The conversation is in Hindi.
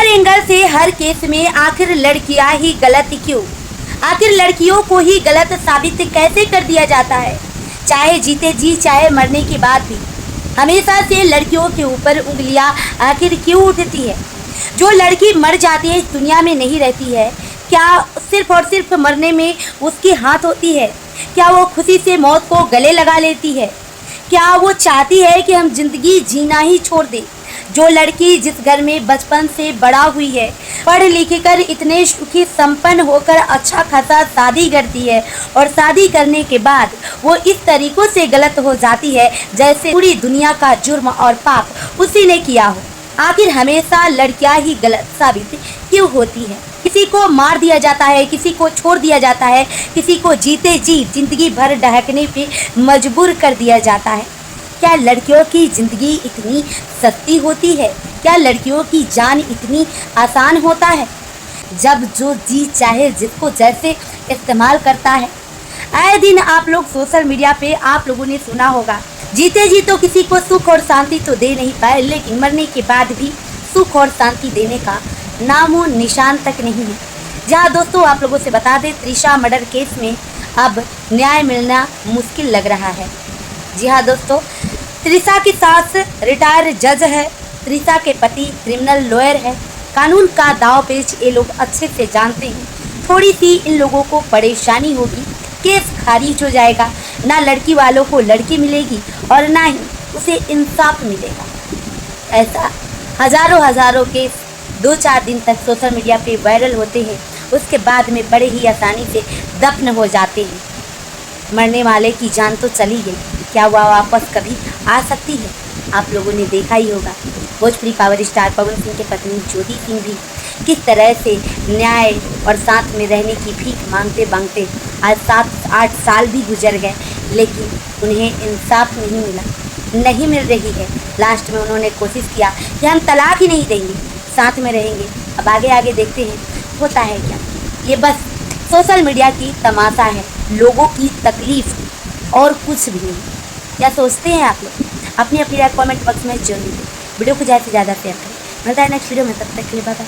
एंगल से हर केस में आखिर लड़कियां ही गलत क्यों? आखिर लड़कियों को ही गलत साबित कैसे कर दिया जाता है? चाहे जीते जी चाहे मरने के बाद भी हमेशा से लड़कियों के ऊपर उंगलियां आखिर क्यों उठती है? जो लड़की मर जाती है इस दुनिया में नहीं रहती है, क्या सिर्फ और सिर्फ मरने में उसकी हाथ होती है? क्या वो खुशी से मौत को गले लगा लेती है? क्या वो चाहती है कि हम जिंदगी जीना ही छोड़ दें? जो लड़की जिस घर में बचपन से बड़ा हुई है, पढ़ लिख कर इतने सुखी संपन्न होकर अच्छा खासा शादी करती है और शादी करने के बाद वो इस तरीकों से गलत हो जाती है जैसे पूरी दुनिया का जुर्म और पाप उसी ने किया हो। आखिर हमेशा लड़कियां ही गलत साबित क्यों होती है? किसी को मार दिया जाता है, किसी को छोड़ दिया जाता है, किसी को जीते जी जिंदगी भर डहकने पे मजबूर कर दिया जाता है। क्या लड़कियों की ज़िंदगी इतनी सस्ती होती है? क्या लड़कियों की जान इतनी आसान होता है? जब जो जी चाहे जिसको जैसे इस्तेमाल करता है। आए दिन आप लोग सोशल मीडिया पे आप लोगों ने सुना होगा, जीते जी तो किसी को सुख और शांति तो दे नहीं पाए, लेकिन मरने के बाद भी सुख और शांति देने का नामो निशान तक नहीं है। जहाँ दोस्तों आप लोगों से बता दें, त्रिशा मर्डर केस में अब न्याय मिलना मुश्किल लग रहा है। जी हाँ दोस्तों, त्रिशा की सास रिटायर्ड जज है, त्रिशा के पति क्रिमिनल लॉयर है। कानून का दाव पेच ये लोग अच्छे से जानते हैं। थोड़ी सी इन लोगों को परेशानी होगी, केस खारिज हो जाएगा, ना लड़की वालों को लड़की मिलेगी और ना ही उसे इंसाफ मिलेगा। ऐसा हजारों केस 2-4 दिन तक सोशल मीडिया पे वायरल होते हैं, उसके बाद में बड़े ही आसानी से दफन हो जाते हैं। मरने वाले की जान तो चली गई, क्या वह वापस कभी आ सकती है? आप लोगों ने देखा ही होगा, भोजपुरी पावर स्टार पवन सिंह की पत्नी ज्योति सिंह भी किस तरह से न्याय और साथ में रहने की भीख मांगते मांगते आज 7-8 साल भी गुजर गए, लेकिन उन्हें इंसाफ नहीं मिल रही है। लास्ट में उन्होंने कोशिश किया कि हम तलाक ही नहीं देंगे, साथ में रहेंगे। अब आगे देखते हैं होता है क्या। ये बस सोशल मीडिया की तमाशा है, लोगों की तकलीफ और कुछ भी नहीं। क्या सोचते हैं आप लोग? अपनी राय कमेंट बॉक्स में जरूर दीजिए। वीडियो को ज़्यादा से ज़्यादा शेयर करें। मिलता है नेक्स्ट वीडियो में, तब तक के लिए बाय बाय।